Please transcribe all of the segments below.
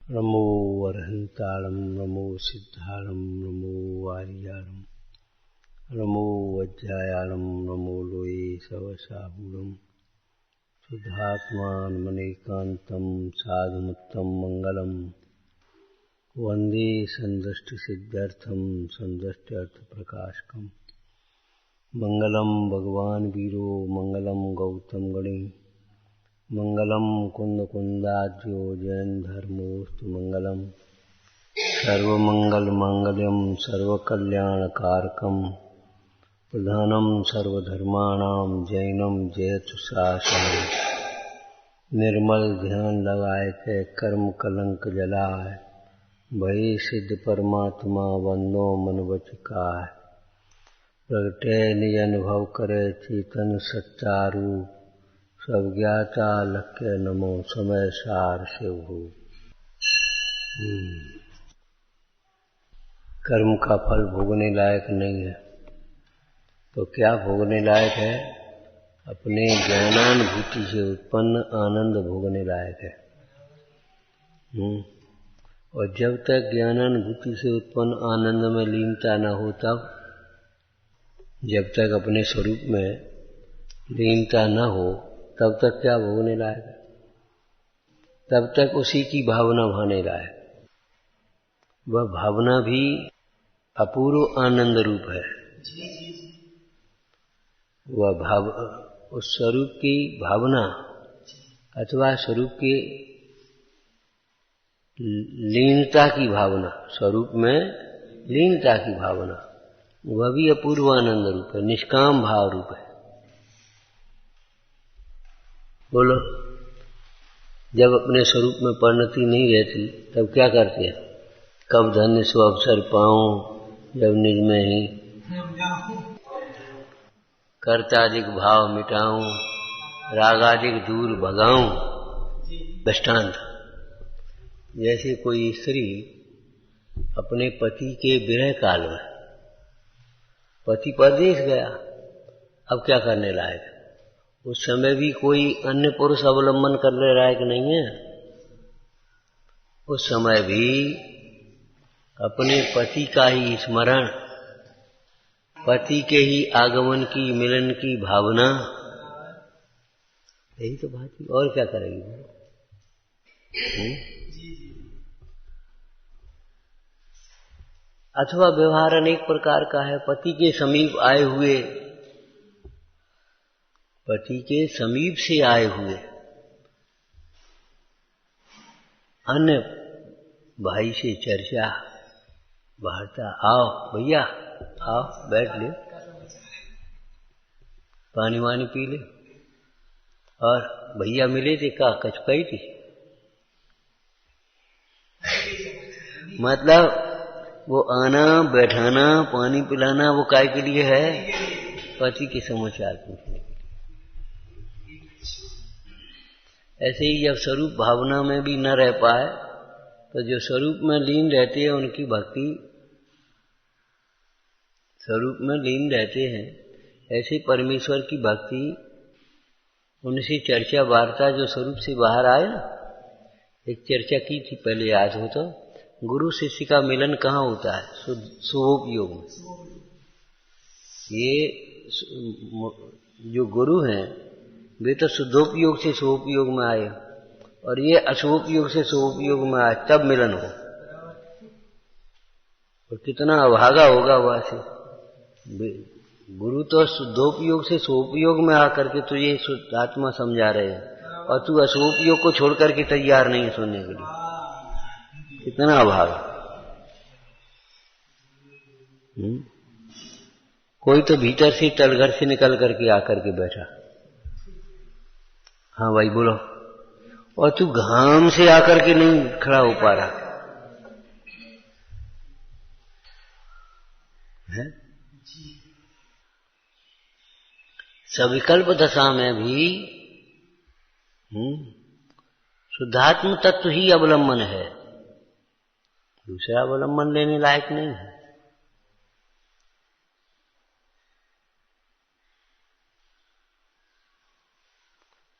नमो वरहंताणं नमो सिद्धाणं नमो वारियाणं नमो वज्रायाणं नमो लोये सवसाहूणं शुद्धात्मानमनेकान्तं साधुमुत्तम मंगलम वंदे संदृष्टिसिद्ध्यर्थं संदृष्ट्यर्थप्रकाशकं मंगलम भगवान वीरो मंगलम गौतम गणे मंगलम कुंदकुंदाज्यो जैन धर्मोस्तु मंगलम सर्वमंगल मंगलम सर्वकल्याणकारकम प्रधानम सर्वधर्माणां जैनम जयतु शासनम निर्मल ध्यान लगाए थे कर्म कलंक जलाए भय सिद्ध परमात्मा वंदो मन बचकाय प्रगटे निज अनुभव करे चेतन सच्चारू सब ज्ञाता लक्ष्य नमो समय सार से हो। कर्म का फल भोगने लायक नहीं है तो क्या भोगने लायक है? अपने ज्ञानानुभूति से उत्पन्न आनंद भोगने लायक है। और जब तक ज्ञानानुभूति से उत्पन्न आनंद में लीनता न हो तब जब तक अपने स्वरूप में लीनता न हो तब तक क्या भोगने लायक है? तब तक उसी की भावना भाने लायक। वह भावना भी अपूर्व आनंद रूप है। वह उस स्वरूप की भावना अथवा स्वरूप की लीनता की भावना, स्वरूप में लीनता की भावना, वह भी अपूर्व आनंद रूप है, निष्काम भाव रूप है। बोलो, जब अपने स्वरूप में परिणति नहीं रहती तब क्या करते हैं? कब धन्य सो अवसर पाऊं जब निज में ही कर्ताधिक भाव मिटाऊं रागाधिक दूर भगाऊं। दृष्टांत, जैसे कोई स्त्री अपने पति के विरह काल में, पति परदेश गया, अब क्या करने लायक? उस समय भी कोई अन्य पुरुष अवलंबन करने लायक नहीं है। उस समय भी अपने पति का ही स्मरण, पति के ही आगमन की, मिलन की भावना, यही तो बात है। और क्या करेगी? अथवा व्यवहार अनेक प्रकार का है। पति के समीप आए हुए, पति के समीप से आए हुए अन्य भाई से चर्चा, वार्ता, आओ भैया आओ बैठ ले, पानी वानी पी ले, और भैया मिले थे का कचकाई थी। मतलब वो आना बैठाना पानी पिलाना वो काय के लिए है? पति के समाचार पूछने। ऐसे ही जब स्वरूप भावना में भी न रह पाए तो जो स्वरूप में लीन रहते हैं उनकी भक्ति, स्वरूप में लीन रहते हैं ऐसे परमेश्वर की भक्ति, उनसे चर्चा वार्ता, जो स्वरूप से बाहर आए ना। एक चर्चा की थी पहले, याद हो तो, गुरु शिष्य का मिलन कहाँ होता है? शुभोपयोग में। ये जो गुरु हैं वे तो शुद्धोपयोग से शुभोपयोग में आए, और ये अशुभोपयोग से शुभोपयोग में आए, तब मिलन हो। और कितना अभागा होगा वह से। गुरु तो शुद्धोपयोग से शुभोपयोग में आकर के तुझे शुद्ध आत्मा समझा रहे हैं, और तू अशुभोपयोग को छोड़ करके तैयार नहीं है सुनने के लिए। कितना अभागा। कोई तो भीतर से तलघर से निकल करके आकर के बैठा, हाँ भाई बोलो, और तू घाम से आकर के नहीं खड़ा हो पा रहा है। सविकल्प दशा में भी शुद्धात्म तत्व ही अवलंबन है, दूसरा अवलंबन लेने लायक नहीं है।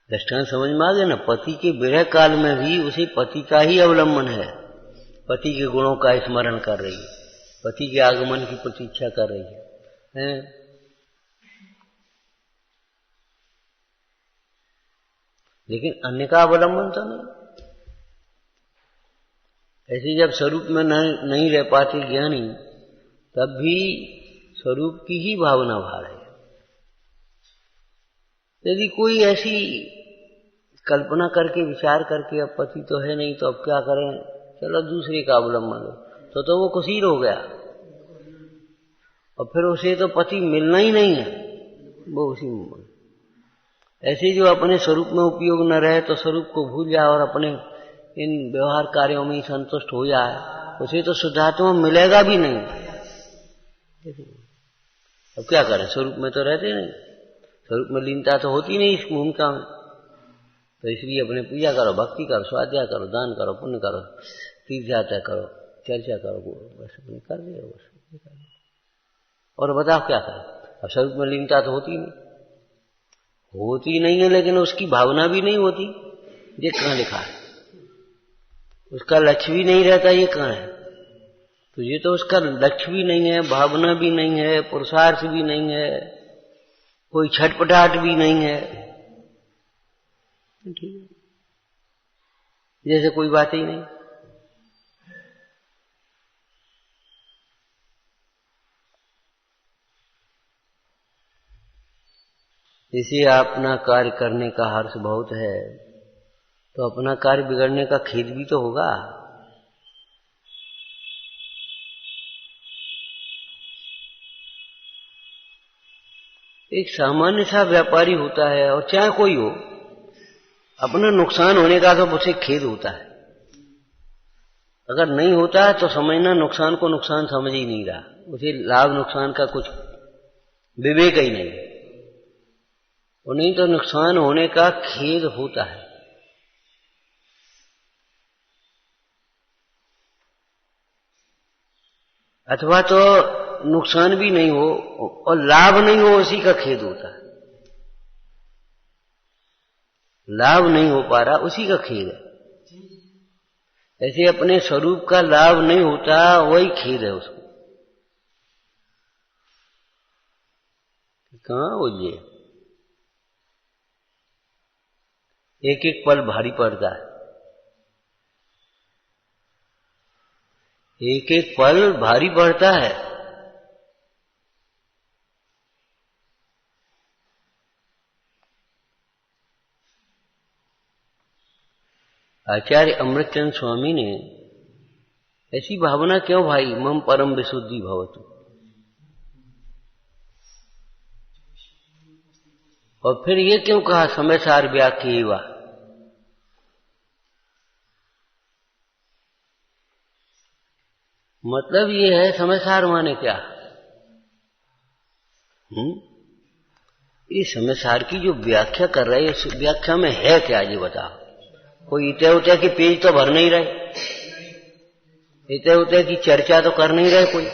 दृष्टांत समझ में आ गया ना। पति के विरह काल में भी उसे पति का ही अवलंबन है, पति के गुणों का स्मरण कर रही है, पति के आगमन की प्रतीक्षा कर रही है? लेकिन अन्य का अवलंबन तो नहीं। ऐसे जब स्वरूप में नहीं रह पाते ज्ञानी, तब भी स्वरूप की ही भावना भार है। यदि कोई ऐसी कल्पना करके विचार करके अब पति तो है नहीं तो अब क्या करें, चलो दूसरे का अवलंबन लो, तो वो कुशीर हो गया और फिर उसे तो पति मिलना ही नहीं है, वो उसी में। ऐसे जो अपने स्वरूप में उपयोग न रहे तो स्वरूप को भूल जाए और अपने इन व्यवहार कार्यों में संतुष्ट हो जाए, उसे तो शुद्धात्मा मिलेगा भी नहीं। अब क्या करें, स्वरूप में तो रहते नहीं, स्वरूप में लीनता तो होती नहीं इस भूमिका में। तो इसलिए अपने पूजा करो, भक्ति करो, स्वाध्याय करो, दान करो, पुण्य करो, तीर्थ यात्रा करो, चर्चा करो, बस अपने कर रहे हो बस। और बताओ क्या करें, अब स्वरूप में लीनता तो होती नहीं है, लेकिन उसकी भावना भी नहीं होती। ये कहाँ लिखा है? उसका लक्ष्य भी नहीं रहता, ये कहाँ है? तो ये तो उसका लक्ष्य भी नहीं है, भावना भी नहीं है, पुरुषार्थ भी नहीं है, कोई छटपटाहट भी नहीं है, ठीक है, जैसे कोई बात ही नहीं। इसे अपना कार्य करने का हर्ष बहुत है, तो अपना कार्य बिगड़ने का खेद भी तो होगा। एक सामान्य सा व्यापारी होता है, और चाहे कोई हो, अपना नुकसान होने का तो उसे खेद होता है। अगर नहीं होता है तो समझना नुकसान को नुकसान समझ ही नहीं रहा, उसे लाभ नुकसान का कुछ विवेक ही नहीं, और नहीं तो नुकसान होने का खेद होता है। अथवा तो नुकसान भी नहीं हो और लाभ नहीं हो, उसी का खेद होता है। लाभ नहीं हो पा रहा, उसी का खेद है। ऐसे अपने स्वरूप का लाभ नहीं होता, वही खेद है उसको। कहाँ हो ये, एक एक पल भारी पड़ता है, एक एक पल भारी पड़ता है। आचार्य अमृतचंद स्वामी ने ऐसी भावना क्यों भाई, मम परम विशुद्धि भवतु, और फिर ये क्यों कहा समय सार व्याख्या। मतलब ये है, समय सार माने क्या? ये समय सार की जो व्याख्या कर रहे हैं, इस व्याख्या में है क्या ये बताओ। कोई इतने उतने की पेज तो भर नहीं रहे, इतने उतने की चर्चा तो कर नहीं रहे कोई।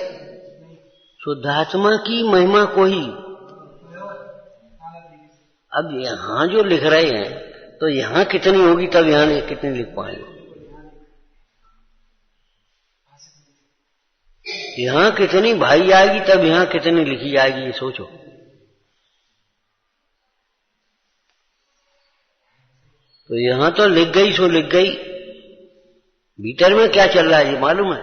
शुद्धात्मा की महिमा को ही अब यहां जो लिख रहे हैं, तो यहां कितनी होगी तब यहां कितनी लिख पाएंगे। यहां कितनी भाई आएगी तब यहां कितनी लिखी जाएगी, ये सोचो। तो यहां तो लिख गई सो लिख गई, भीतर में क्या चल रहा है ये मालूम है?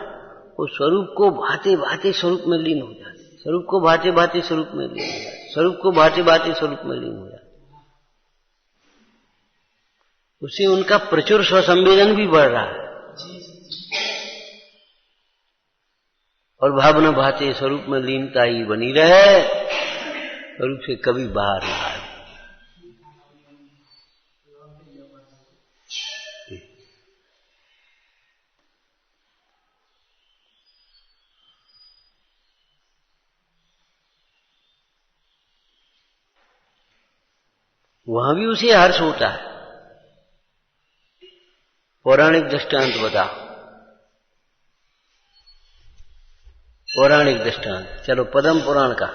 वो स्वरूप को भाते भाते स्वरूप में लीन हो जाते, स्वरूप को भाते भाते स्वरूप में लीन हो जाते, स्वरूप को भाते भाते स्वरूप में लीन हो जाते। उससे उनका प्रचुर स्वसंवेदन भी बढ़ रहा है, और भावना भाते स्वरूप में लीनता ही बनी रहे, स्वरूप से कभी बाहर ना आए। वहां भी उसे हर्ष होता है। पौराणिक दृष्टांत बताओ, पौराणिक दृष्टांत, चलो पद्म पुराण का।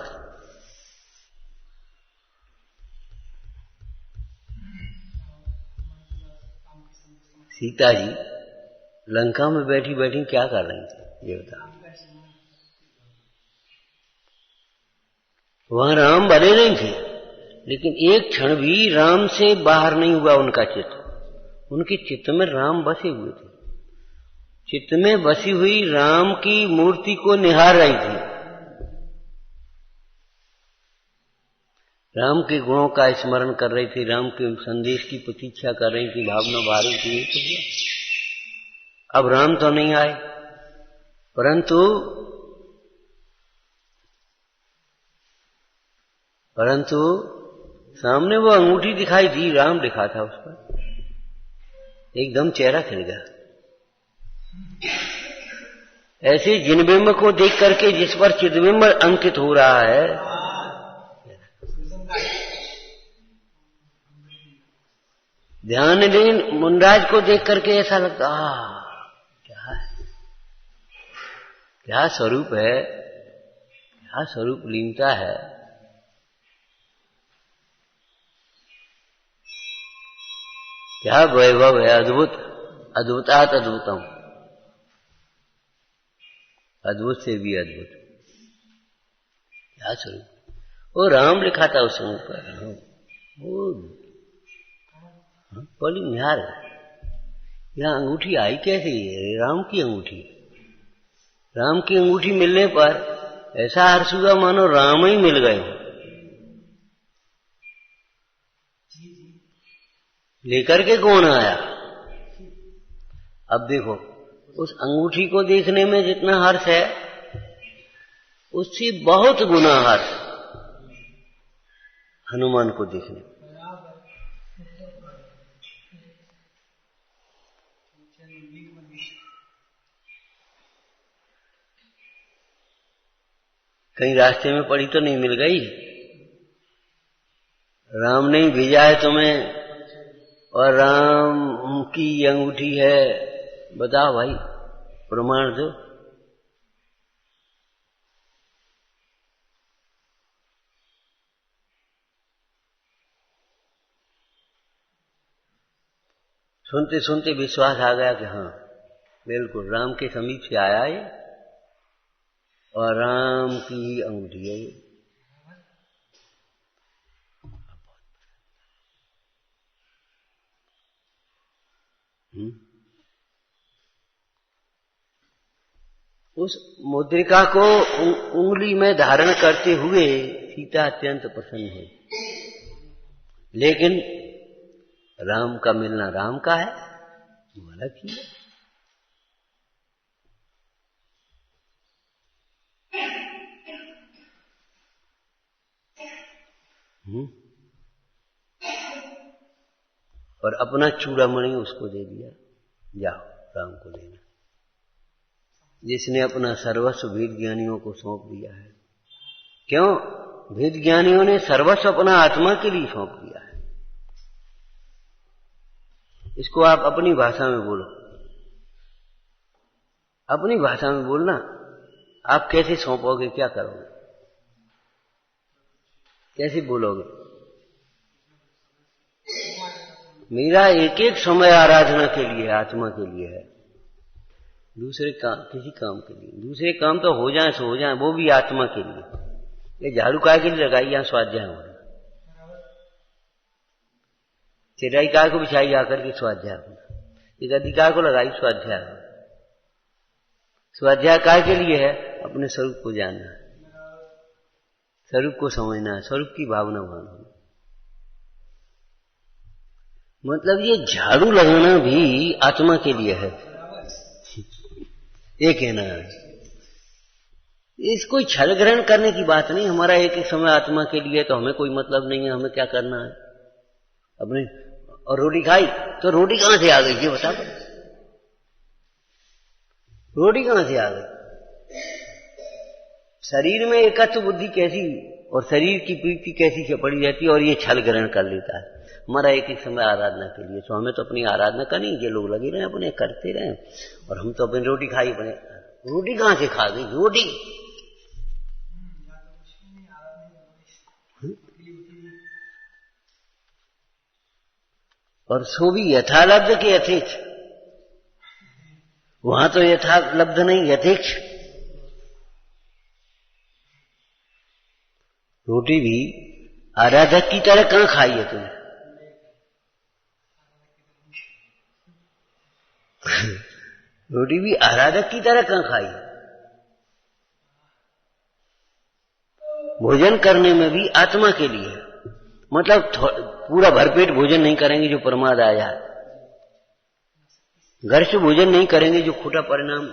सीता जी लंका में बैठी बैठी क्या कर रही थी ये बता। वहां राम बने नहीं थे, लेकिन एक क्षण भी राम से बाहर नहीं हुआ उनका चित्त। उनके चित्त में राम बसे हुए थे। चित्त में बसी हुई राम की मूर्ति को निहार रही थी, राम के गुणों का स्मरण कर रही थी, राम के संदेश की प्रतीक्षा कर रही थी, भावना बाहर थी। तो अब राम तो नहीं आए, परंतु सामने वो अंगूठी दिखाई दी, राम लिखा था उस पर। एकदम चेहरा खिल गया। ऐसे जिनबिंब को देख करके जिस पर चिदबिंब अंकित हो रहा है, ध्यान लीन मुनराज को देख करके ऐसा लगता क्या है, क्या स्वरूप है, क्या स्वरूप लीनता है। क्या वैभव है, अद्भुत, अद्भुतात् अद्भुतम, अद्भुत से भी अद्भुत, क्या स्वरूप। वो राम लिखा था उस समय पर। वो बोली निहार, यहां अंगूठी आई कैसे? राम की अंगूठी। राम की अंगूठी मिलने पर ऐसा हर्ष हुआ मानो राम ही मिल गए। लेकर के कौन आया? अब देखो, उस अंगूठी को देखने में जितना हर्ष है, उससे बहुत गुना हर्ष हनुमान को देखने। कहीं रास्ते में पड़ी तो नहीं मिल गई? राम ने भेजा है तुम्हें और राम की अंगूठी है, बताओ भाई, प्रमाण दो। सुनते सुनते विश्वास आ गया कि हाँ बिल्कुल राम के समीप से आया है और राम की अंगूठी है ये। उस मुद्रिका को उंगली में धारण करते हुए सीता अत्यंत प्रसन्न है। लेकिन राम का मिलना राम का है, वो अलग ही है। और अपना चूड़ामणि उसको दे दिया, जाओ राम को लेना, जिसने अपना सर्वस्व भेद ज्ञानियों को सौंप दिया है। क्यों? भेद ज्ञानियों ने सर्वस्व अपना आत्मा के लिए सौंप दिया है। इसको आप अपनी भाषा में बोलो, अपनी भाषा में बोलना। आप कैसे सौंपोगे, क्या करोगे, कैसे बोलोगे? मेरा एक एक समय आराधना के लिए, आत्मा के लिए है, दूसरे काम, किसी काम के लिए। दूसरे काम तो हो जाए सो हो जाए, वो भी आत्मा के लिए। ये झाड़ू काय के लिए लगाई, यहां स्वाध्याय हो, चिराई काय को बिछाई जाकर के स्वाध्याय हो, एक अधिकार को लगाई स्वाध्याय हो। स्वाध्याय काय के लिए है? अपने स्वरूप को जानना है, स्वरूप को समझना है, स्वरूप की भावना होना। मतलब ये झाड़ू लगाना भी आत्मा के लिए है, ये कहना है। इसको छल ग्रहण करने की बात नहीं। हमारा एक एक समय आत्मा के लिए, तो हमें कोई मतलब नहीं है, हमें क्या करना है अपने। और रोटी खाई तो रोटी कहां से आ गई ये बता दो, रोटी कहां से आ गई? शरीर में एकत्व बुद्धि कैसी और शरीर की प्रीति कैसी से पड़ी रहती है, और ये छल ग्रहण कर लेता है। हमारा एक एक समय आराधना के लिए, तो हमें तो अपनी आराधना करनी, ये लोग लगे रहे अपने करते रहे, और हम तो अपनी रोटी खाई। अपने रोटी कहां से खा गई? रोटी और सो भी यथालब्ध के यथेच। वहां तो यथालब्ध नहीं, यथेच्छ। रोटी भी आराधक की तरह कहां खाई है तुमने? रोटी भी आराधक की तरह कहां खाई है? भोजन करने में भी आत्मा के लिए, मतलब पूरा भरपेट भोजन नहीं करेंगे जो प्रमाद आ जाए, घर से भोजन नहीं करेंगे जो खोटा परिणाम,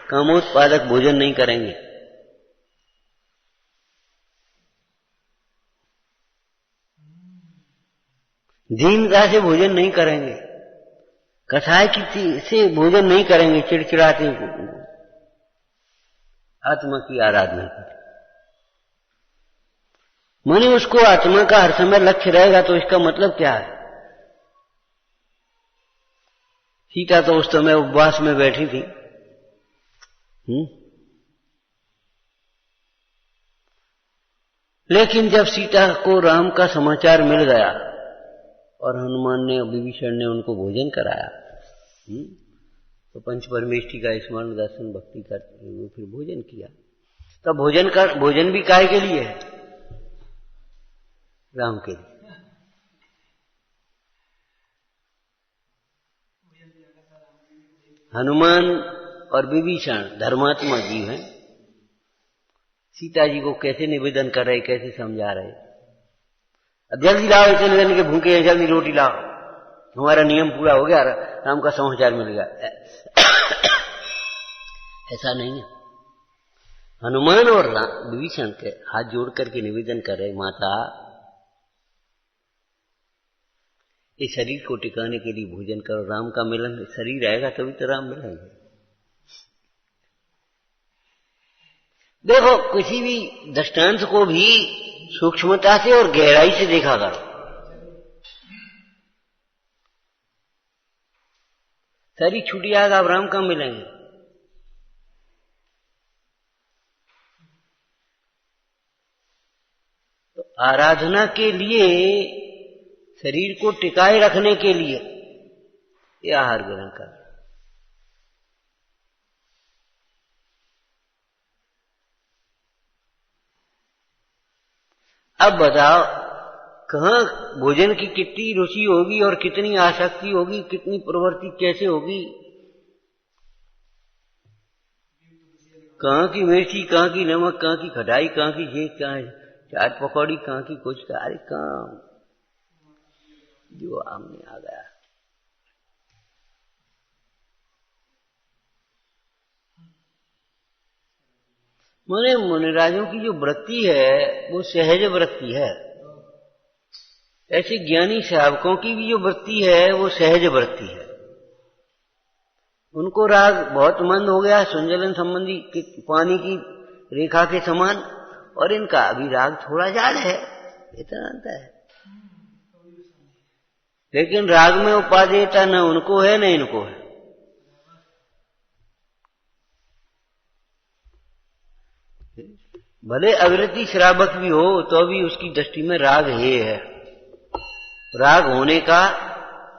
कामोत्पादक भोजन नहीं करेंगे। दीनता से भोजन नहीं करेंगे, कसाय की से भोजन नहीं करेंगे, चिड़चिड़ाते आत्मा की आराधना करें। माने उसको आत्मा का हर समय लक्ष्य रहेगा, तो इसका मतलब क्या है? सीता तो उस समय उपवास में बैठी थी, लेकिन जब सीता को राम का समाचार मिल गया और हनुमान ने, विभीषण ने उनको भोजन कराया, तो पंच परमेष्टि का स्मरण दर्शन भक्ति करते हुए फिर भोजन किया। तो भोजन भी काय के लिए है? राम के लिए। हनुमान और विभीषण धर्मात्मा जीव हैं। सीता जी को कैसे निवेदन कर रहे, कैसे समझा रहे, अब जल्दी लाओ, इतने दिन के भूखे हैं, जल्दी रोटी लाओ, हमारा नियम पूरा हो गया, राम का समाचार मिल गया। ऐसा नहीं है। हनुमान और विभीषण के हाथ जोड़ करके निवेदन कर रहे, माता इस शरीर को टिकाने के लिए भोजन करो, राम का मिलन, शरीर आएगा तभी तो राम मिलेंगे। देखो, किसी भी दृष्टांत को भी सूक्ष्मता से और गहराई से देखा करो। शरीर छूट जाएगा, अब राम कहाँ मिलेंगे? तो आराधना के लिए, शरीर को टिकाए रखने के लिए ये आहार ग्रहण कर। अब बताओ, कहां भोजन की कितनी रुचि होगी और कितनी आसक्ति होगी, कितनी प्रवृत्ति कैसे होगी, कहां की मिर्ची, कहां की नमक, कहां की खटाई, कहां की ये, कहां चाट पकौड़ी, कहां की कुछ, अरे कहां जो आमने आ गया। माने मुनिराजों की जो वृत्ति है वो सहज वृत्ति है। ऐसे ज्ञानी श्रावकों की भी जो वृत्ति है वो सहज वृत्ति है। उनको राग बहुत मंद हो गया, संजलन संबंधी पानी की रेखा के समान, और इनका अभी राग थोड़ा ज्यादा है, इतना अंतर है। लेकिन राग में उपादेयता न उनको है न इनको है। भले अविरति श्रावक भी हो तो भी उसकी दृष्टि में राग है। राग होने का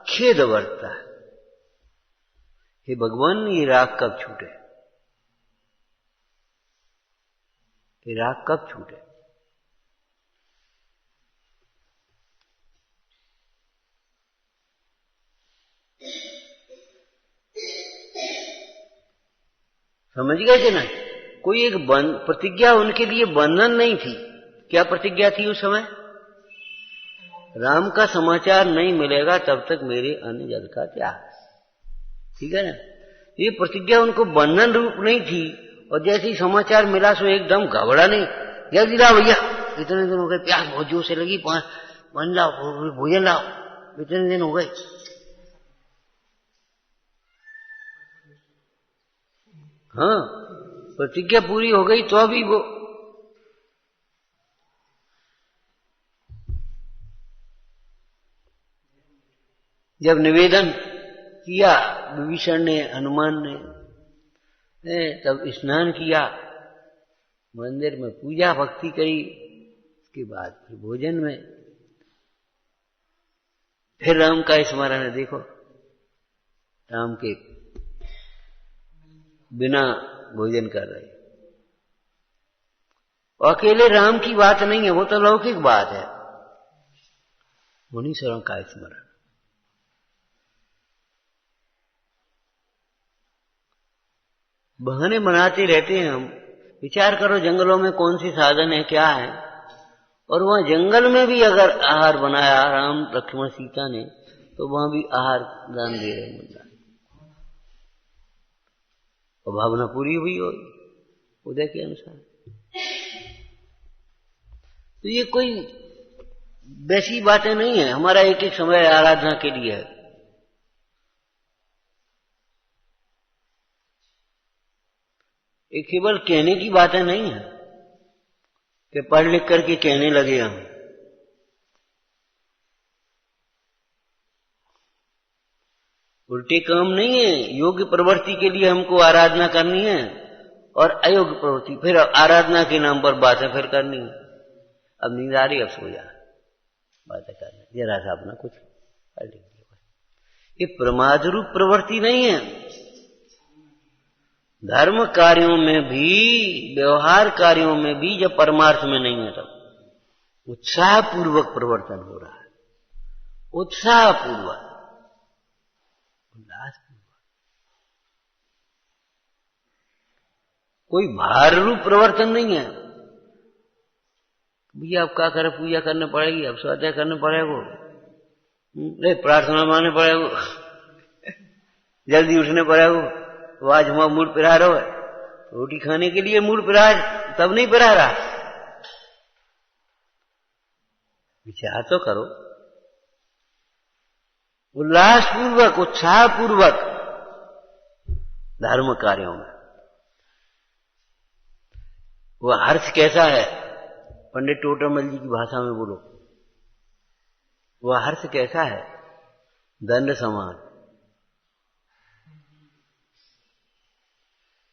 खेद बरतता है, हे भगवान ये राग कब छूटे, ये राग कब छूटे। समझ गए कि नहीं? कोई एक प्रतिज्ञा उनके लिए बंधन नहीं थी। क्या प्रतिज्ञा थी उस समय? राम का समाचार नहीं मिलेगा तब तक मेरे अन्न जल का त्याग। ठीक है ना? ये प्रतिज्ञा उनको बंधन रूप नहीं थी, और जैसे ही समाचार मिला सो एकदम घबरा नहीं, जल्दी लाओ भैया, इतने दिन हो गए, प्यास बहुत जोर से लगी, पानी लाओ, भोजन लाओ, इतने दिन हो गए। हाँ, प्रतिज्ञा पूरी हो गई तो अभी वो जब निवेदन किया विभीषण ने, हनुमान ने, तब स्नान किया, मंदिर में पूजा भक्ति करी, उसके बाद फिर भोजन में फिर राम का स्मरण है। देखो, राम के बिना भोजन कर रहे। और अकेले राम की बात नहीं है, वो तो लौकिक बात है। मुनीश्वरों का स्मरण, बहाने बनाते रहते हैं हम। विचार करो, जंगलों में कौन सी साधन है, क्या है, और वहां जंगल में भी अगर आहार बनाया राम लक्ष्मण सीता ने, तो वहां भी आहार दान दे रहे हैं, और भावना पूरी हुई हो उदय के अनुसार। तो ये कोई वैसी बातें नहीं है। हमारा एक एक समय आराधना के लिए है। ये केवल कहने की बातें नहीं है कि पढ़ लिख करके कहने लगे हम। उल्टे काम नहीं है। योग्य प्रवृत्ति के लिए हमको आराधना करनी है, और अयोग्य प्रवृत्ति फिर आराधना के नाम पर बातें फिर करनी है। अब नींद आ रही, अब सो जा, बातें करना जरा सा अपना कुछ कर लीजिए। ये प्रमाद रूप प्रवृत्ति नहीं है। धर्म कार्यों में भी, व्यवहार कार्यों में भी जब परमार्थ में नहीं है, तब उत्साह पूर्वक प्रवर्तन हो रहा है। उत्साह पूर्वक, उल्लास पूर्वक, कोई भार रूप प्रवर्तन नहीं है। भैया अब क्या करे, पूजा करने पड़ेगी, अब स्वाध्याय करने पड़ेगा, प्रार्थना मानने पड़ेगा, जल्दी उठने पड़ेगा। तो आज हमारा मूड पिरा रहा है, रोटी खाने के लिए मूड पिरा, तब नहीं पिरा रहा। विचार तो करो। उल्लास पूर्वक, उत्साह पूर्वक धर्म कार्यों में। वह हर्ष कैसा है? पंडित टोटरमल जी की भाषा में बोलो, वह हर्ष कैसा है? दंड समान।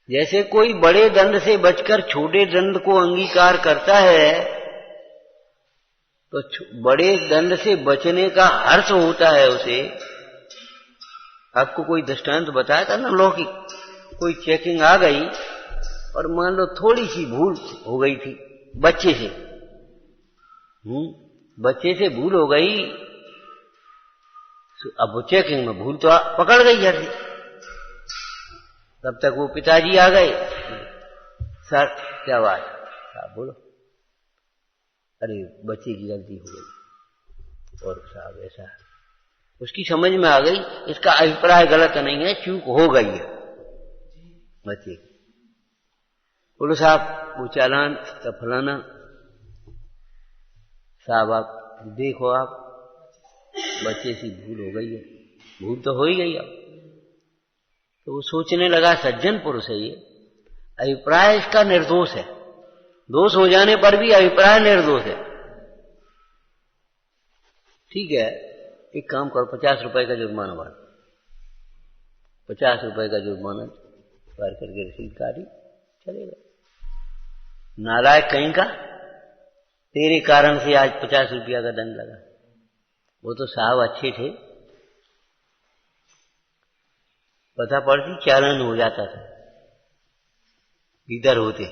जैसे कोई बड़े दंड से बचकर छोटे दंड को अंगीकार करता है, तो बड़े दंड से बचने का हर्ष होता है उसे। आपको कोई दृष्टांत बताया था ना, लौकिक, कोई चेकिंग आ गई और मान लो थोड़ी सी भूल हो गई थी बच्चे से, बच्चे से भूल हो गई। अब वो चेकिंग में भूल तो पकड़ गई जैसे, तब तक वो पिताजी आ गए। सर क्या बात? साहब बोलो, अरे बच्चे की गलती हो गई, और साहब ऐसा, उसकी समझ में आ गई, इसका अभिप्राय गलत नहीं है, चूक हो गई है बच्चे। बोलो साहब वो चालान तो फलाना, साहब आप देखो, आप बच्चे से भूल हो गई है, भूल तो हो ही गई। अब तो वो सोचने लगा, सज्जन पुरुष है ये, अभिप्राय इसका निर्दोष है, दोष हो जाने पर भी अभिप्राय निर्दोष है। ठीक है, एक काम करो, 50 रुपए का जुर्माना भर, 50 रुपए का जुर्माना भर करके रसीद काटी, चलेगा। नालायक कहीं का, तेरे कारण से आज 50 रुपया का दंड लगा। वो तो साहब अच्छे थे, पता पड़ती चालान हो जाता था, इधर होते।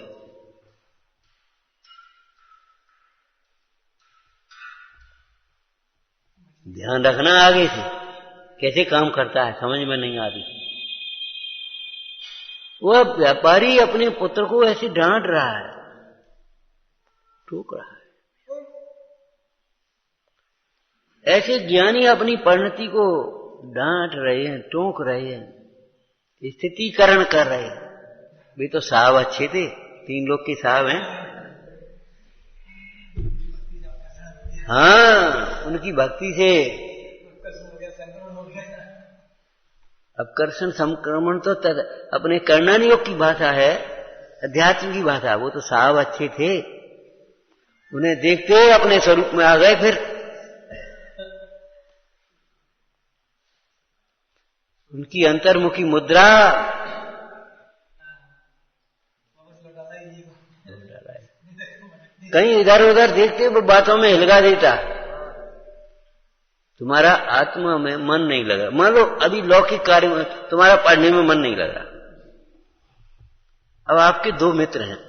ध्यान रखना आगे से कैसे काम करता है, समझ में नहीं आती। वह व्यापारी अपने पुत्र को ऐसे डांट रहा है, टोक रहा है। ऐसे ज्ञानी अपनी परिणति को डांट रहे हैं, टोक रहे हैं, स्थितीकरण कर रहे हैं। वे तो साहब अच्छे थे, 3 लोग के साहब हैं। हाँ, उनकी भक्ति से अपकर्षण संक्रमण तो अपने कर्णन योग की भाषा है, अध्यात्म की भाषा। वो तो साहब अच्छे थे, उन्हें देखते ही अपने स्वरूप में आ गए। फिर उनकी अंतर्मुखी मुद्रा कहीं इधर उधर देखते वो बातों में हिलगा देता। तुम्हारा आत्मा में मन नहीं लगा, मान लो अभी लौकिक कार्य में तुम्हारा पढ़ने में मन नहीं लगा, अब आपके दो मित्र हैं,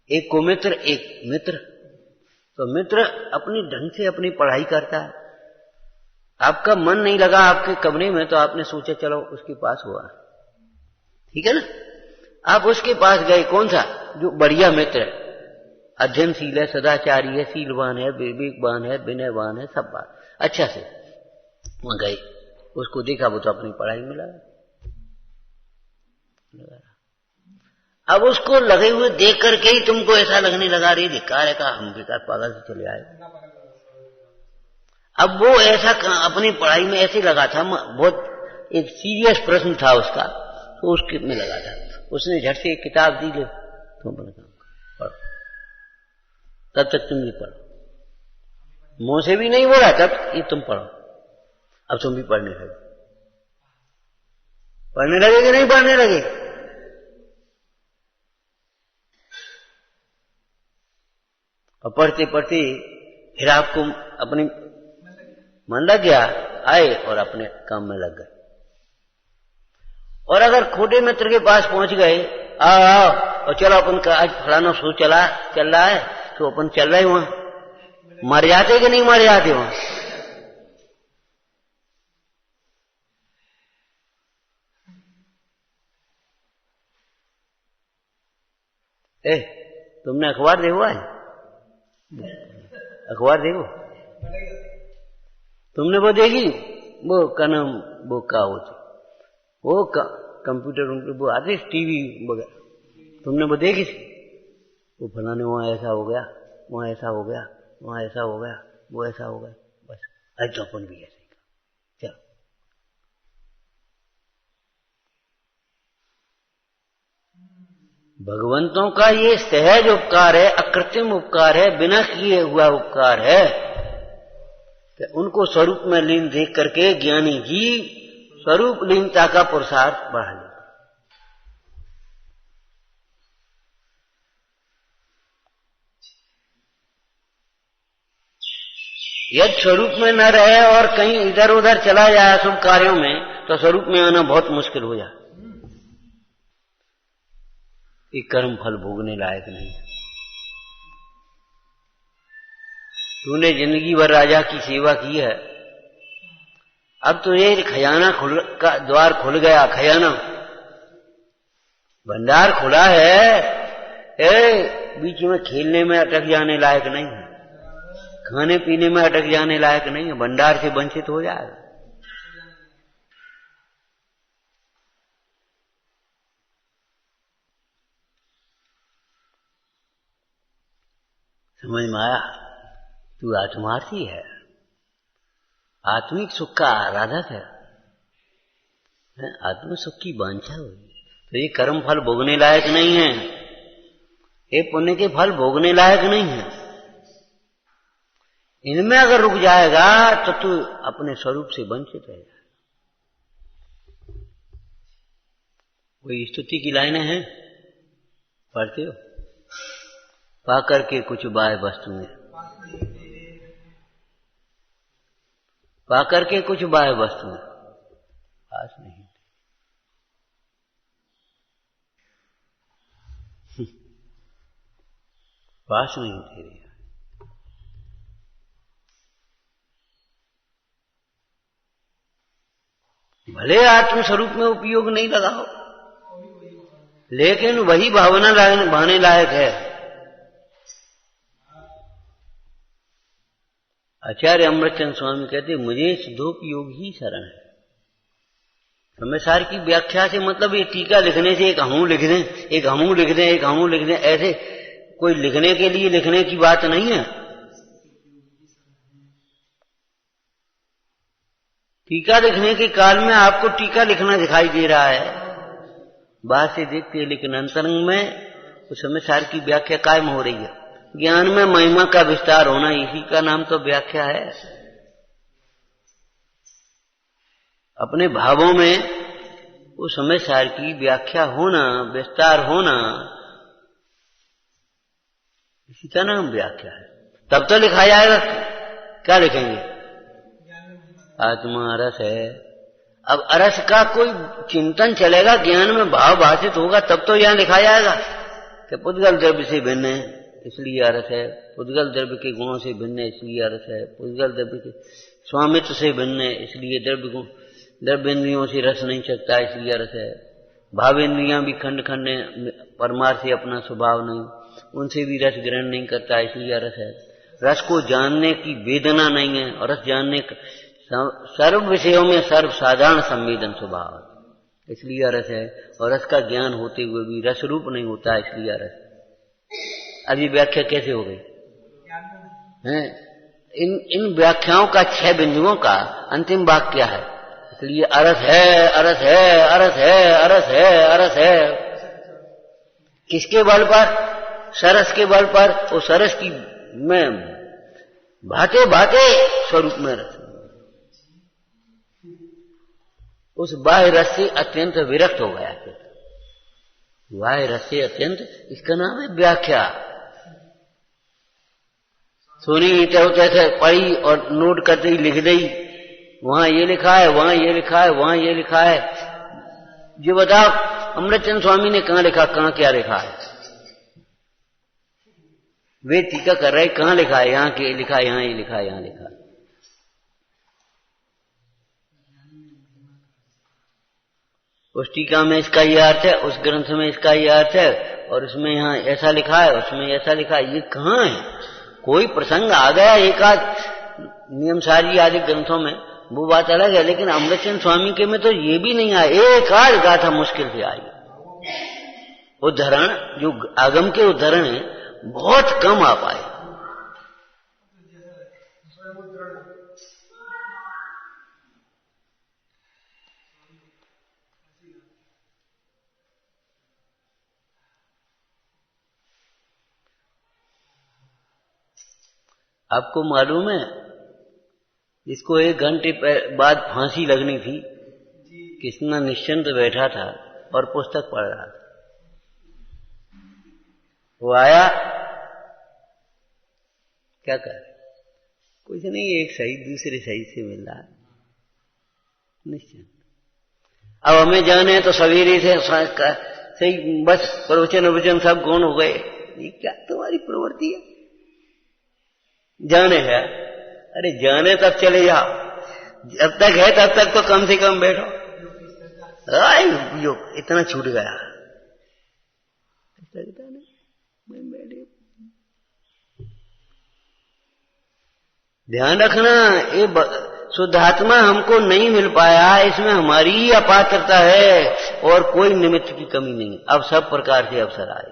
एक कुमित्र एक मित्र। तो मित्र अपनी ढंग से अपनी पढ़ाई करता है, आपका मन नहीं लगा आपके कमरे में, तो आपने सोचा चलो उसके पास हुआ, ठीक है ना। आप उसके पास गए, कौन सा, जो बढ़िया मित्र है, अध्ययनशील है, सदाचारी है, शीलवान है, विवेकवान है, विनयवान है, सब बात अच्छा से। वहां गए, उसको देखा, वो तो अपनी पढ़ाई में लगा। अब उसको लगे हुए देख करके ही तुमको ऐसा लगने लगा, रे धिक्कार है का, हम बेकार पागल से चले आए। अब वो ऐसा अपनी पढ़ाई में ऐसे लगा था, बहुत एक सीरियस प्रश्न था उसका, तो उसके में लगा था। उसने झट से एक किताब दी, ले तुम अपना काम पढ़ो, तब तक तुम भी पढ़ो। मुंह से भी नहीं बोला, तब ये तुम पढ़ो। अब तुम भी पढ़ने लगे। पढ़ने लगे कि नहीं पढ़ने लगे? और पढ़ते पढ़ते फिर आपको अपनी मन लग गया, आए और अपने काम में लग गए। और अगर खोटे मित्र के पास पहुंच गए, आओ और चलो अपन का आज फलाना शो चल रहा है, तो अपन चल रहे वहां, मर जाते कि नहीं मर जाते वहां? तुमने अखबार देखो, आज अखबार देखो, तुमने वो देखी, वो का नाम, वो का होती, वो कंप्यूटर वो आते टीवी वगैरह, तुमने वो देखी थी? वो फलाने वहां ऐसा हो गया, वहां ऐसा हो गया, वहां ऐसा हो गया, वो ऐसा हो गया, बस आज तो अपन भी ऐसे ही चलो। भगवंतों का ये सहज उपकार है, अकृत्रिम उपकार है, बिना किए हुआ उपकार है कि उनको स्वरूप में लीन देख करके ज्ञानी जी स्वरूप लीनता का पुरुषार्थ बढ़ा ले। यदि स्वरूप में न रहे और कहीं इधर उधर चला जाए शुभ कार्यों में, तो स्वरूप में आना बहुत मुश्किल हो जाए। ये कर्म फल भोगने लायक नहीं है। तूने जिंदगी भर राजा की सेवा की है, अब तो ये खजाना का द्वार खुल गया, खजाना भंडार खुला है, बीच में खेलने में अटक जाने लायक नहीं है, खाने पीने में अटक जाने लायक नहीं है, भंडार से वंचित हो जाएगा। समझ में आया? तू आत्मार्थी है, आत्मिक सुख का आराधक है, आत्म सुख की वांछा हुई, तो ये कर्म फल भोगने लायक नहीं है, ये पुण्य के फल भोगने लायक नहीं है। इनमें अगर रुक जाएगा तो तू अपने स्वरूप से वंचित रहेगा। कोई स्तुति की लाइनें हैं, पढ़ते हो? पा करके कुछ बाय वस्तुएं, पा करके कुछ बाय वस्तुएं पास नहीं, पास नहीं तेरे। भले आत्मस्वरूप में उपयोग नहीं लगाओ, लेकिन वही भावना भाने लायक है। आचार्य अमृतचंद स्वामी कहते, मुझे सिद्धोपयोग ही शरण है। हमेशा की व्याख्या से मतलब ये टीका लिखने से एक हमू लिख दें, एक हमू लिख दें, एक हमू लिख दें, ऐसे कोई लिखने के लिए लिखने की बात नहीं है। टीका लिखने के काल में आपको टीका लिखना दिखाई दे रहा है, बाहर से देखते हैं, लेकिन अंतरंग में उस समय सार की व्याख्या कायम हो रही है। ज्ञान में महिमा का विस्तार होना, इसी का नाम तो व्याख्या है। अपने भावों में उस समय सार की व्याख्या होना, विस्तार होना, इसी का नाम व्याख्या है। तब तो लिखा जाएगा। क्या लिखेंगे? आत्मा रस है, अब अरस का कोई चिंतन चलेगा, ज्ञान में भाव भाषित होगा, तब तो यहां लिखा जाएगा कि पुद्गल द्रव्य से भिन्न है इसलिए अरस है, पुद्गल द्रव्य के गुणों से भिन्न है इसलिए अरस है, पुद्गल द्रव्य के स्वामित्व से भिन्न है इसलिए द्रव्य गुण, द्रव्य इंद्रियों से रस नहीं सकता इसलिए रस है। भाव इंद्रियां भी खंड खंड परमार्थ से अपना स्वभाव नहीं, उनसे भी रस ग्रहण नहीं करता इसलिए रस है। रस को जानने की वेदना नहीं है और रस जानने का सर्व विषयों में सर्व साधारण संवेदन स्वभाव है इसलिए रस है। और रस का ज्ञान होते हुए भी रस रूप नहीं होता इसलिए रस। अभी व्याख्या कैसे हो गई है? इन व्याख्याओं का 6 बिंदुओं का अंतिम वाक्य क्या है? इसलिए अरस है, अरस है, अरस है, अरस है, अरस है। किसके बल पर? सरस के बल पर। और सरस की में भाते भाते स्वरूप में रस, उस बाह्य रस से अत्यंत विरक्त हो गया। बाह्य रस से अत्यंत, इसका नाम है व्याख्या। सुनी होते थे, पढ़ी और नोट करते ही लिख दी, वहां ये लिखा है, वहां ये लिखा है, वहां ये लिखा है। जो बताओ अमृतचंद स्वामी ने कहां लिखा, कहां क्या लिखा है? वे टीका कर रहे, कहां लिखा है? यहां के लिखा है, यहां ये लिखा है, यहां लिखा है। उस टीका में इसका ये अर्थ है, उस ग्रंथ में इसका ये अर्थ है, और उसमें यहां ऐसा लिखा है, उसमें ऐसा लिखा है। ये कहां है? कोई प्रसंग आ गया एक आध नियमसारी आदि ग्रंथों में, वो बात अलग है, लेकिन अमृतचंद स्वामी के में तो ये भी नहीं आया। एक आध गाथा मुश्किल से आई। उदाहरण जो आगम के उदाहरण है बहुत कम आ पाए। आपको मालूम है, इसको 1 घंटे बाद फांसी लगनी थी, कितना निश्चिंत बैठा था और पुस्तक पढ़ रहा था। वो आया, क्या कर, कुछ नहीं, एक शहीद दूसरे शहीद से मिल रहा है, निश्चिंत। अब हमें जाने हैं तो सवेरे से सही बस प्रवचन सब गौण हो गए। ये क्या तुम्हारी प्रवृत्ति है? जाने है, अरे जाने तक चले जाओ, जब तक है तब तक तो कम से कम बैठो। इतना छूट गया, ध्यान रखना, ये शुद्धात्मा हमको नहीं मिल पाया, इसमें हमारी ही अपात्रता है और कोई निमित्त की कमी नहीं। अब सब प्रकार से अवसर आए,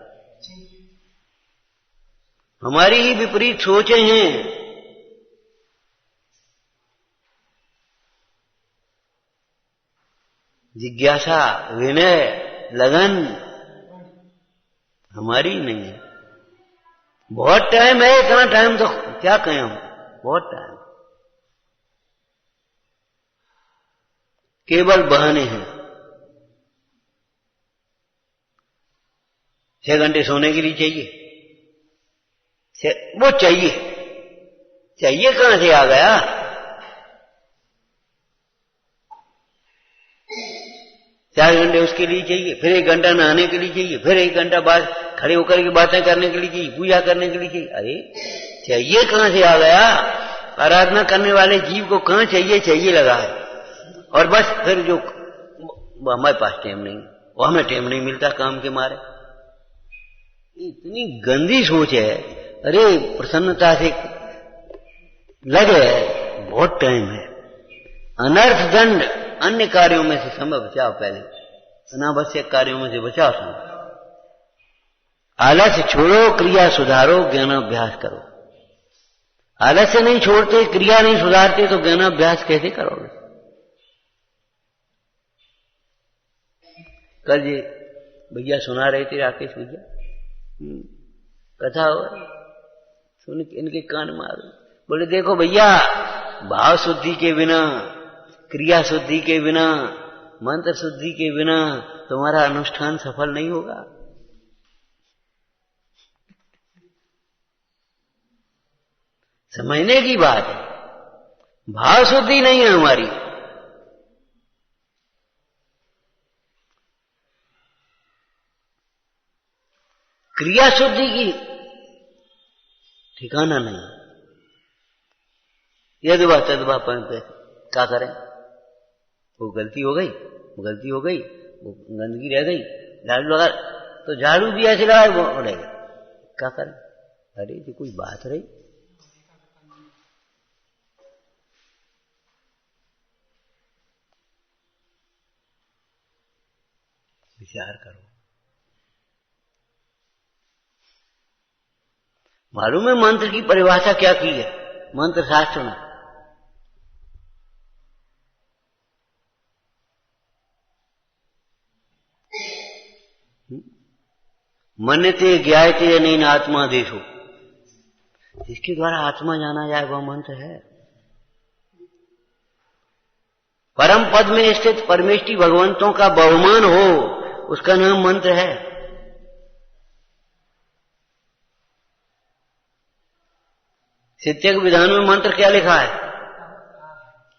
हमारी ही विपरीत सोचे हैं। जिज्ञासा, विनय, लगन हमारी नहीं है। बहुत टाइम है, इतना टाइम तो क्या कहें हम, बहुत टाइम। केवल बहाने हैं। 6 घंटे सोने के लिए चाहिए, वो चाहिए कहां से आ गया? चार घंटे उसके लिए चाहिए, फिर 1 घंटा नहाने के लिए चाहिए, फिर 1 घंटा बाद खड़े होकर के बातें करने के लिए चाहिए, पूजा करने के लिए चाहिए। अरे चाहिए कहां से आ गया? आराधना करने वाले जीव को कहां चाहिए लगा है। और बस फिर जो हमारे पास टाइम नहीं, वो हमें टाइम नहीं मिलता काम के मारे। इतनी गंदी सोच है। अरे प्रसन्नता से लगे, बहुत टाइम है। अनर्थ दंड अन्य कार्यों में से समय बचाओ, पहले अनावश्यक कार्यों में से बचाओ समय। आलस्य छोड़ो, क्रिया सुधारो, ज्ञानाभ्यास करो। आलस्य नहीं छोड़ते, क्रिया नहीं सुधारते तो ज्ञानाभ्यास कैसे करोगे? कल ये भैया सुना रहे थे, राकेश भैया कथा सुन इनके कान मारो, बोले देखो भैया, भाव शुद्धि के बिना, क्रिया शुद्धि के बिना, मंत्र शुद्धि के बिना तुम्हारा अनुष्ठान सफल नहीं होगा। समझने की बात है, भाव शुद्धि नहीं है हमारी। क्रिया शुद्धि की ठिकाना नहीं। यदवा तदवा पे क्या करें? वो गलती हो गई, वो गंदगी रह गई, झाड़ू लगा तो झाड़ू भी ऐसे लगा वो रहेगा, क्या करें? अरे ये कोई बात रही? विचार करो। मालूम है मंत्र की परिभाषा क्या की है मंत्र शास्त्र में? मन्यते ज्ञायते अनेन आत्मा देशो, जिसके द्वारा आत्मा जाना जाए वह मंत्र है। परम पद में स्थित परमेष्टि भगवंतों का बहुमान हो, उसका नाम मंत्र है। सिद्धक विधान में मंत्र क्या लिखा है?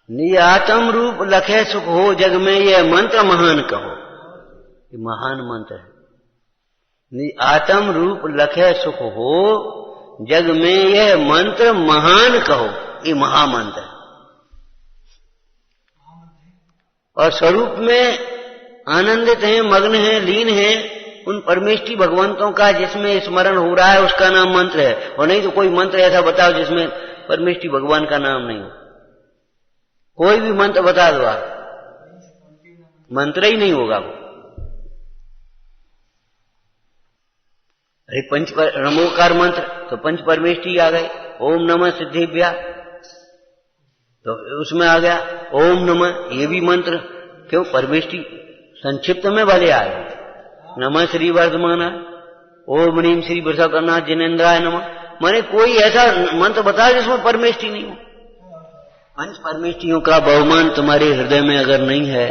निज आत्म रूप लखे सुख हो जग में, यह मंत्र महान कहो। ये महान मंत्र है। निज आत्म रूप लखे सुख हो जग में, यह मंत्र महान कहो। ये महामंत्र है। और स्वरूप में आनंदित हैं, मग्न हैं, लीन हैं उन परमेष्टि भगवंतों का जिसमें स्मरण हो रहा है, उसका नाम मंत्र है। और नहीं तो कोई मंत्र ऐसा बताओ जिसमें परमेष्टि भगवान का नाम नहीं हो। कोई भी मंत्र बता दो आप, मंत्र ही नहीं होगा वो। अरे नमोकार मंत्र तो पंच परमेष्टि आ गए। ओम नमः सिद्धिभ्या तो उसमें आ गया ओम नमः, ये भी मंत्र। क्यों? परमेष्टि संक्षिप्त में भले आए। नमः श्री वर्धमाना, ओम नीम श्री वृषभकर्णा जिनेन्द्राय नमः। माने कोई ऐसा मंत्र बताओ जिसमें परमेष्टि नहीं हो। पंच परमेष्टियों का बहुमान तुम्हारे हृदय में अगर नहीं है,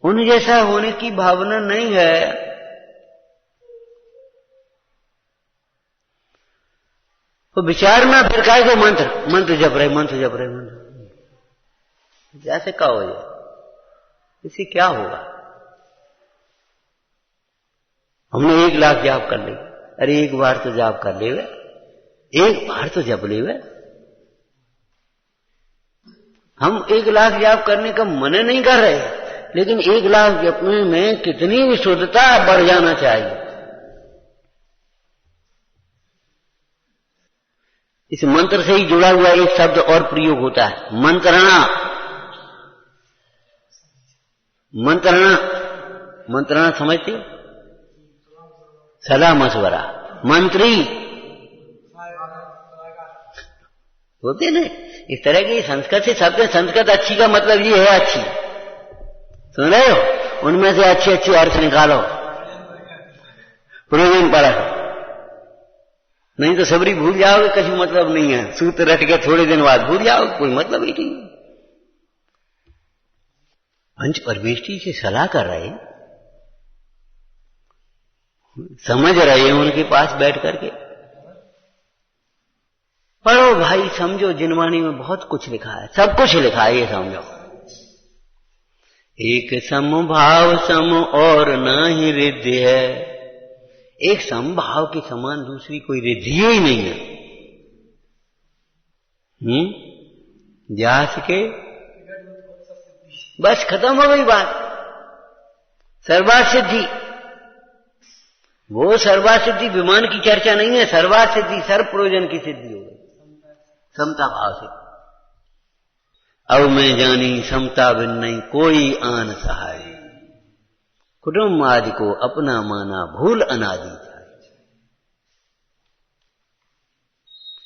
उन जैसा होने की भावना नहीं है, तो विचार में फिर काय को मंत्र जप रहे मंत्र जैसे क्या हो जाए, इससे क्या होगा? हमने 1 लाख जाप कर ली। अरे 1 बार तो जाप कर लेवे, 1 बार तो जप लेवे। हम 1 लाख जाप करने का मन नहीं कर रहे, लेकिन 1 लाख जपने में कितनी विशुद्धता बढ़ जाना चाहिए। इस मंत्र से ही जुड़ा हुआ एक शब्द और प्रयोग होता है, मंत्रणा। मंत्रणा समझते हो? सलाह मशवरा। मंत्री होते ना इस तरह के संस्कृत से शब्द। संस्कृत अच्छी का मतलब ये है अच्छी, सुन रहे हो? उनमें से अच्छे अच्छे अर्थ निकालो, प्रयोजन परक, नहीं तो सबरी भूल जाओगे, कहीं मतलब नहीं है। सूत्र रट के थोड़े दिन बाद भूल जाओगे, कोई मतलब ही नहीं। पंच परमेष्टि से सलाह कर रहे, समझ रहे हैं उनके पास बैठ करके। पढ़ो भाई, समझो। जिनवाणी में बहुत कुछ लिखा है, सब कुछ लिखा है, ये समझो। एक समभाव सम और नाही रिद्धि है। एक समभाव के समान दूसरी कोई रिद्धि ही नहीं है। व्यास के बस खत्म हो गई बात। सर्वासिद्धि, वो सर्वासिद्धि विमान की चर्चा नहीं है। सर्वासिद्धि सर्व प्रयोजन की सिद्धि हो गई समता भाव से। अब मैं जानी समता बिन नहीं कोई आन सहाय, कुटुंब आदि को अपना माना भूल अनादि था।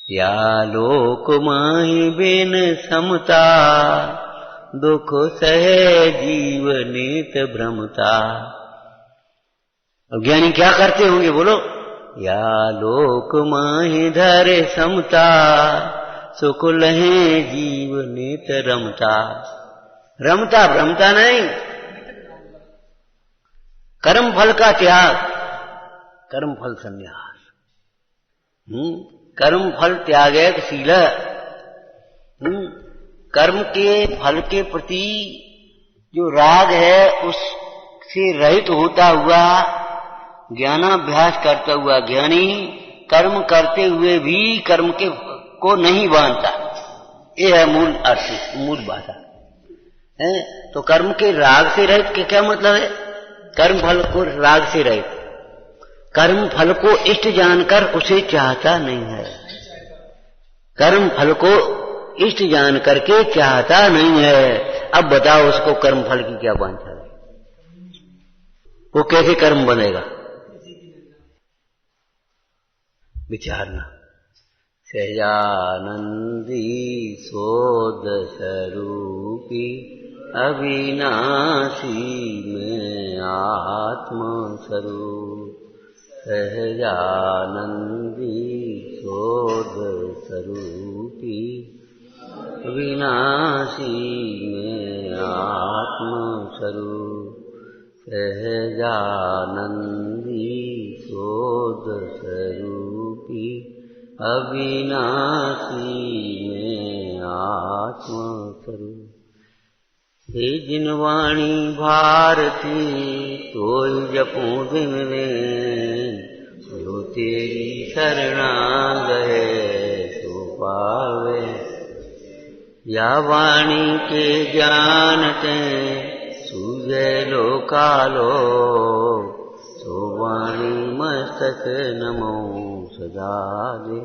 या लोक माहि बिन समता, दुख सहे जीव नीत भ्रमता। अब ज्ञानी क्या करते होंगे बोलो? या लोक माहि धरे समता, सुख लहे जीव नीत रमता। रमता भ्रमता नहीं, कर्म फल का त्याग, कर्म फल संन्यास। कर्म फल त्याग शील। कर्म के फल के प्रति जो राग है उससे रहित होता हुआ ज्ञानाभ्यास करता हुआ ज्ञानी कर्म करते हुए भी कर्म को नहीं बांधता। ये है मूल अर्थ, मूल भाषा है। तो कर्म के राग से रहित के क्या मतलब है? कर्म फल को राग से रहित, कर्म फल को इष्ट जानकर उसे चाहता नहीं है। कर्म फल को इष्ट जान करके चाहता नहीं है। अब बताओ उसको कर्म फल की क्या वांछा है? वो कैसे कर्म बनेगा? विचारना। सहजानंदी सोद स्वरूपी अविनाशी में आत्म स्वरूप। सहजानंदी सोद स्वरूपी अविनाशी में आत्म स्वरूप। सहजानंदी सोद स्वरूपी अविनाशी में आत्म स्वरूप। हे जिनवाणी भारती तोय जपूं दिन में, जो तेरी शरणा गए सो पावे। या वाणी के जानते सूझे लोकालो, सो वाणी मस्तक नमो सदा दे।